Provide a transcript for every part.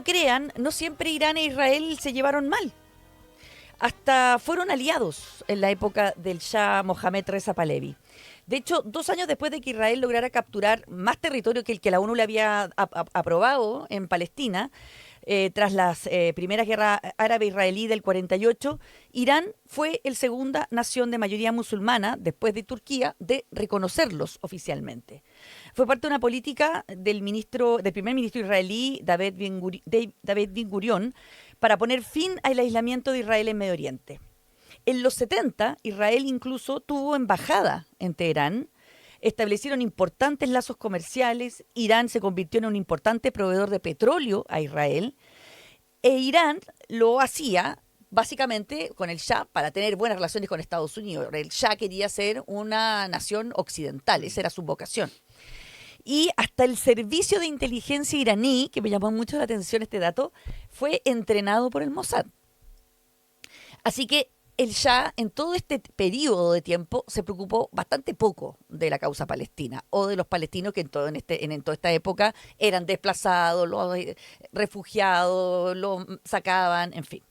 no crean, no siempre Irán e Israel se llevaron mal. Hasta fueron aliados en la época del Shah Mohammad Reza Pahlavi. De hecho, 2 años después de que Israel lograra capturar más territorio que el que la ONU le había aprobado en Palestina, tras las primeras guerras árabe-israelí del 48, Irán fue la segunda nación de mayoría musulmana, después de Turquía, de reconocerlos oficialmente. Fue parte de una política del primer ministro israelí, David Ben Gurión, para poner fin al aislamiento de Israel en Medio Oriente. En los 70, Israel incluso tuvo embajada en Teherán, establecieron importantes lazos comerciales, Irán se convirtió en un importante proveedor de petróleo a Israel, e Irán lo hacía básicamente con el Shah para tener buenas relaciones con Estados Unidos. El Shah quería ser una nación occidental, esa era su vocación. Y hasta el servicio de inteligencia iraní, que me llamó mucho la atención este dato, fue entrenado por el Mossad. Así que el Shah en todo este periodo de tiempo se preocupó bastante poco de la causa palestina o de los palestinos que en toda esta época eran desplazados, los refugiados, los sacaban, en fin.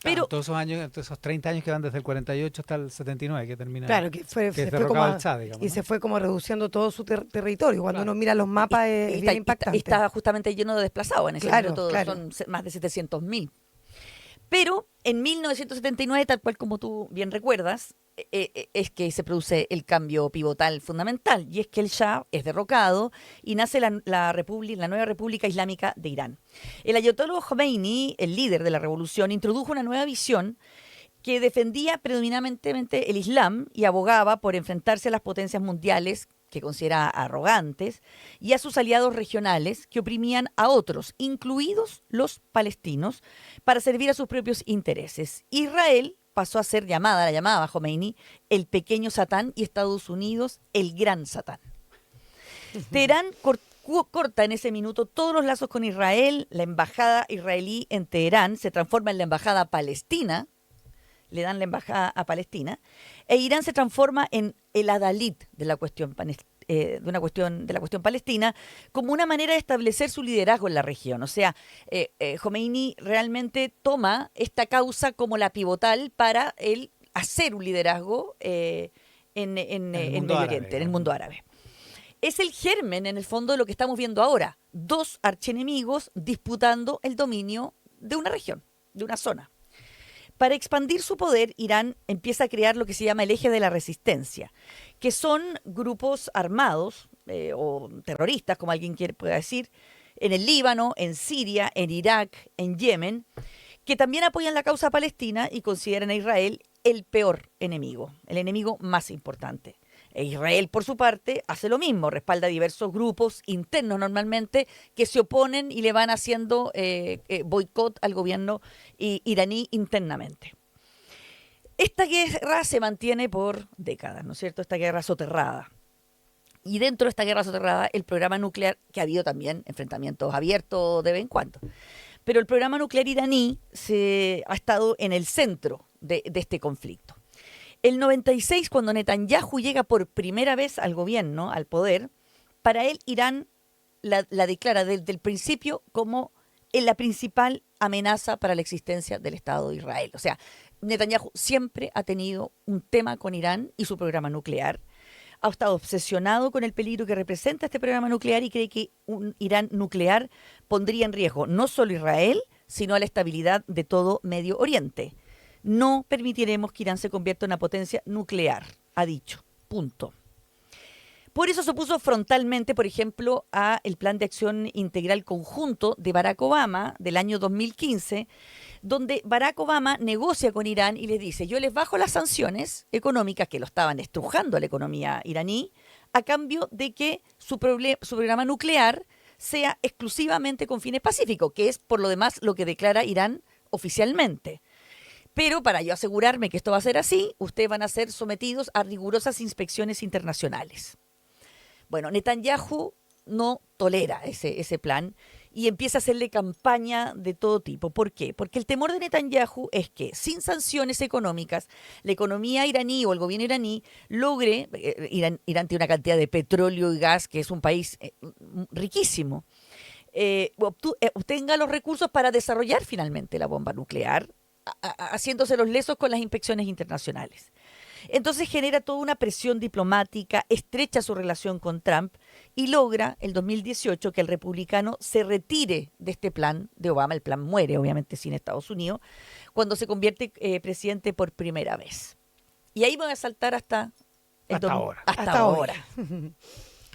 Pero todos esos años, esos 30 años que van desde el 48 hasta el 79, que termina. Claro, que se fue como el Shah, digamos, y ¿no? Se fue como reduciendo todo su territorio. Cuando uno mira los mapas es bien impactante. Estaba justamente lleno de desplazados en ese minuto, son más de 700.000. Pero en 1979, tal cual como tú bien recuerdas, es que se produce el cambio pivotal fundamental, y es que el Shah es derrocado y nace la nueva República Islámica de Irán. El ayatollah Khomeini, el líder de la revolución, introdujo una nueva visión que defendía predominantemente el Islam y abogaba por enfrentarse a las potencias mundiales que considera arrogantes, y a sus aliados regionales que oprimían a otros, incluidos los palestinos, para servir a sus propios intereses. Israel pasó a ser la llamaba Khomeini, el pequeño Satán, y Estados Unidos, el gran Satán. Teherán corta en ese minuto todos los lazos con Israel, la embajada israelí en Teherán se transforma en la embajada palestina, le dan la embajada a Palestina, e Irán se transforma en el adalid de la cuestión palestina, como una manera de establecer su liderazgo en la región. O sea, Khomeini realmente toma esta causa como la pivotal para él hacer un liderazgo en Medio Oriente, en el mundo árabe. Es el germen, en el fondo, de lo que estamos viendo ahora. 2 archienemigos disputando el dominio de una región, de una zona. Para expandir su poder, Irán empieza a crear lo que se llama el eje de la resistencia, que son grupos armados o terroristas, como alguien pueda decir, en el Líbano, en Siria, en Irak, en Yemen, que también apoyan la causa palestina y consideran a Israel el peor enemigo, el enemigo más importante. E Israel, por su parte, hace lo mismo, respalda diversos grupos internos normalmente que se oponen y le van haciendo boicot al gobierno iraní internamente. Esta guerra se mantiene por décadas, ¿no es cierto? Esta guerra soterrada. Y dentro de esta guerra soterrada, el programa nuclear, que ha habido también enfrentamientos abiertos de vez en cuando, pero el programa nuclear iraní ha estado en el centro de este conflicto. El 96, cuando Netanyahu llega por primera vez al gobierno, al poder, para él Irán la declara desde el principio como la principal amenaza para la existencia del Estado de Israel. O sea, Netanyahu siempre ha tenido un tema con Irán y su programa nuclear. Ha estado obsesionado con el peligro que representa este programa nuclear y cree que un Irán nuclear pondría en riesgo no solo a Israel, sino a la estabilidad de todo Medio Oriente. No permitiremos que Irán se convierta en una potencia nuclear, ha dicho. Punto. Por eso se opuso frontalmente, por ejemplo, a el Plan de Acción Integral Conjunto de Barack Obama del año 2015, donde Barack Obama negocia con Irán y les dice: yo les bajo las sanciones económicas que lo estaban estrujando a la economía iraní, a cambio de que su programa nuclear sea exclusivamente con fines pacíficos, que es por lo demás lo que declara Irán oficialmente. Pero para yo asegurarme que esto va a ser así, ustedes van a ser sometidos a rigurosas inspecciones internacionales. Bueno, Netanyahu no tolera ese plan y empieza a hacerle campaña de todo tipo. ¿Por qué? Porque el temor de Netanyahu es que sin sanciones económicas, la economía iraní o el gobierno iraní logre, Irán tiene una cantidad de petróleo y gas que es un país riquísimo, obtenga los recursos para desarrollar finalmente la bomba nuclear, haciéndose los lesos con las inspecciones internacionales. Entonces genera toda una presión diplomática, estrecha su relación con Trump y logra el 2018 que el republicano se retire de este plan de Obama. El plan muere, obviamente, sin Estados Unidos, cuando se convierte presidente por primera vez. Y ahí voy a saltar hasta ahora.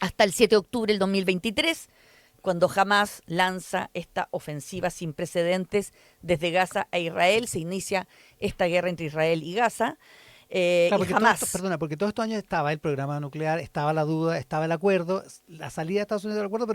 Hasta el 7 de octubre del 2023, cuando Hamás lanza esta ofensiva sin precedentes desde Gaza a Israel. Se inicia esta guerra entre Israel y Gaza. Claro, y jamás. Porque todos estos años estaba el programa nuclear, estaba la duda, estaba el acuerdo, la salida de Estados Unidos del acuerdo,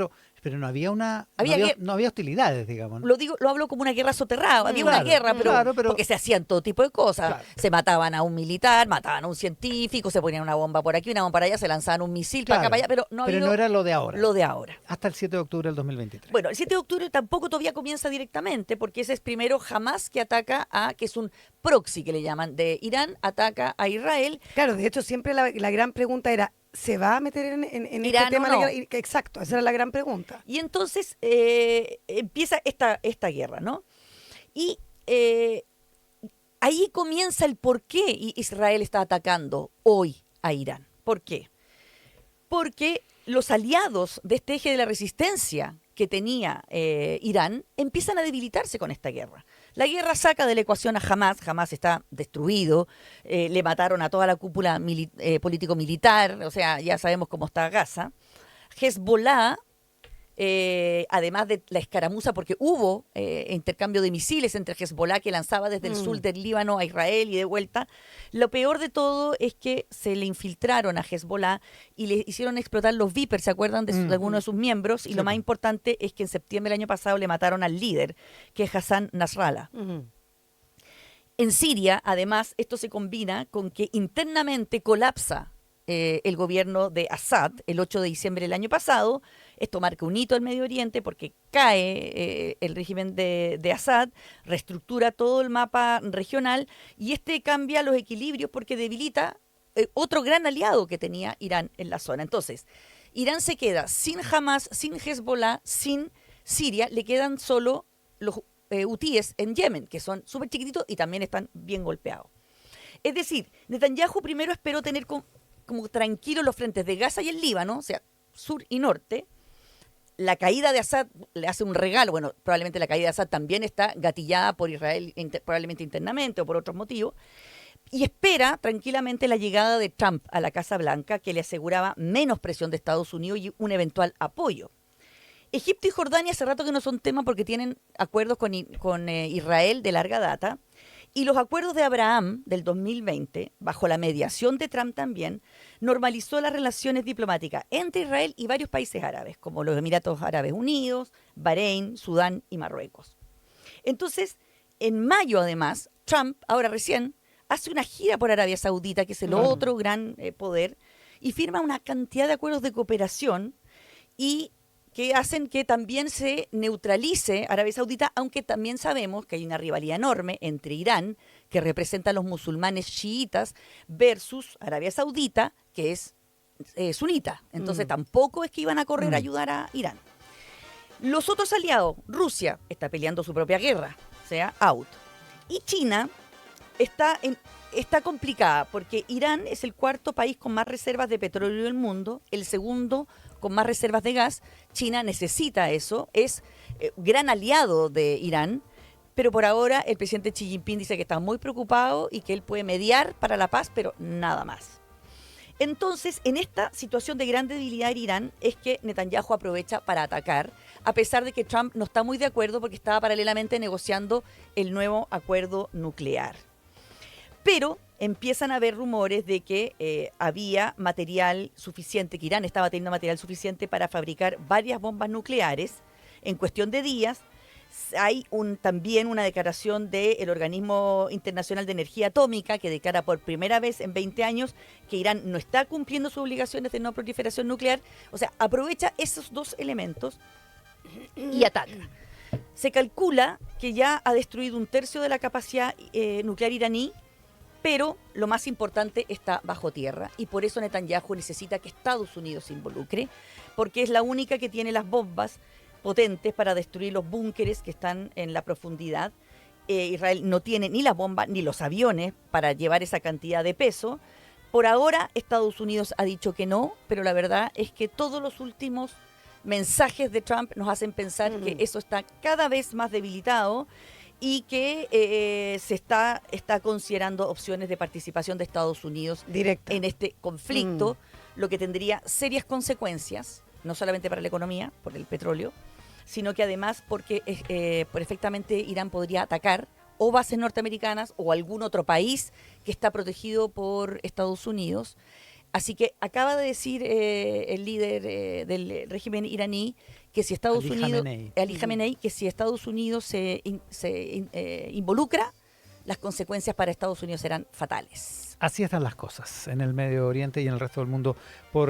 pero no había no había hostilidades, digamos, ¿no? Lo hablo como una guerra soterrada. Había una guerra, pero porque se hacían todo tipo de cosas. Claro. Se mataban a un militar, mataban a un científico, se ponían una bomba por aquí, una bomba para allá, se lanzaban un misil para acá, para allá, pero no era lo de ahora. Lo de ahora. Hasta el 7 de octubre del 2023. Bueno, el 7 de octubre tampoco todavía comienza directamente, porque ese es primero Hamás que ataca que es un proxy que le llaman, de Irán, ataca a Israel. Claro, de hecho siempre la gran pregunta era, ¿se va a meter en Irán este tema? No. Exacto, esa era la gran pregunta. Y entonces empieza esta guerra, ¿no? Y ahí comienza el por qué Israel está atacando hoy a Irán. ¿Por qué? Porque los aliados de este eje de la resistencia que tenía Irán empiezan a debilitarse con esta guerra. La guerra saca de la ecuación a Hamás. Hamás está destruido, le mataron a toda la cúpula político-militar, o sea, ya sabemos cómo está Gaza. Hezbollah, además de la escaramuza, porque hubo intercambio de misiles entre Hezbollah, que lanzaba desde el sur del Líbano a Israel y de vuelta. Lo peor de todo es que se le infiltraron a Hezbollah y le hicieron explotar los Vipers, ¿se acuerdan de algunos de sus miembros? Y Sí. lo más importante es que en septiembre del año pasado le mataron al líder, que es Hassan Nasrallah. En Siria, además, esto se combina con que internamente colapsa el gobierno de Assad el 8 de diciembre del año pasado. Esto marca un hito en Medio Oriente porque cae el régimen de Assad, reestructura todo el mapa regional y cambia los equilibrios porque debilita otro gran aliado que tenía Irán en la zona. Entonces, Irán se queda sin Hamás, sin Hezbollah, sin Siria, le quedan solo los hutíes en Yemen, que son súper chiquititos y también están bien golpeados. Es decir, Netanyahu primero esperó tener como tranquilos los frentes de Gaza y el Líbano, o sea, sur y norte. La caída de Assad le hace un regalo. Bueno, probablemente la caída de Assad también está gatillada por Israel, probablemente internamente o por otros motivos. Y espera tranquilamente la llegada de Trump a la Casa Blanca, que le aseguraba menos presión de Estados Unidos y un eventual apoyo. Egipto y Jordania hace rato que no son tema porque tienen acuerdos con Israel de larga data. Y los acuerdos de Abraham del 2020, bajo la mediación de Trump también, normalizó las relaciones diplomáticas entre Israel y varios países árabes, como los Emiratos Árabes Unidos, Bahrein, Sudán y Marruecos. Entonces, en mayo además, Trump, ahora recién, hace una gira por Arabia Saudita, que es el otro gran poder, y firma una cantidad de acuerdos de cooperación y que hacen que también se neutralice Arabia Saudita, aunque también sabemos que hay una rivalidad enorme entre Irán, que representa a los musulmanes chiitas, versus Arabia Saudita, que es sunita. Entonces tampoco es que iban a correr a ayudar a Irán. Los otros aliados, Rusia está peleando su propia guerra, o sea, out. Y China está complicada porque Irán es el cuarto país con más reservas de petróleo del mundo, el segundo con más reservas de gas. China necesita eso, es gran aliado de Irán, pero por ahora el presidente Xi Jinping dice que está muy preocupado y que él puede mediar para la paz, pero nada más. Entonces, en esta situación de gran debilidad en Irán es que Netanyahu aprovecha para atacar, a pesar de que Trump no está muy de acuerdo porque estaba paralelamente negociando el nuevo acuerdo nuclear. Pero empiezan a haber rumores de que había material suficiente, que Irán estaba teniendo material suficiente para fabricar varias bombas nucleares en cuestión de días. Hay también una declaración del Organismo Internacional de Energía Atómica que declara por primera vez en 20 años que Irán no está cumpliendo sus obligaciones de no proliferación nuclear. O sea, aprovecha esos dos elementos y ataca. Se calcula que ya ha destruido un tercio de la capacidad nuclear iraní, pero lo más importante está bajo tierra y por eso Netanyahu necesita que Estados Unidos se involucre, porque es la única que tiene las bombas potentes para destruir los búnkeres que están en la profundidad. Israel no tiene ni las bombas ni los aviones para llevar esa cantidad de peso. Por ahora Estados Unidos ha dicho que no, pero la verdad es que todos los últimos mensajes de Trump nos hacen pensar que eso está cada vez más debilitado y que se está considerando opciones de participación de Estados Unidos directa en este conflicto, lo que tendría serias consecuencias, no solamente para la economía, por el petróleo, sino que además porque perfectamente Irán podría atacar o bases norteamericanas o algún otro país que está protegido por Estados Unidos. Así que acaba de decir el líder del régimen iraní que si Estados Unidos, Ali Khamenei, que si Estados Unidos se involucra, las consecuencias para Estados Unidos serán fatales. Así están las cosas en el Medio Oriente y en el resto del mundo por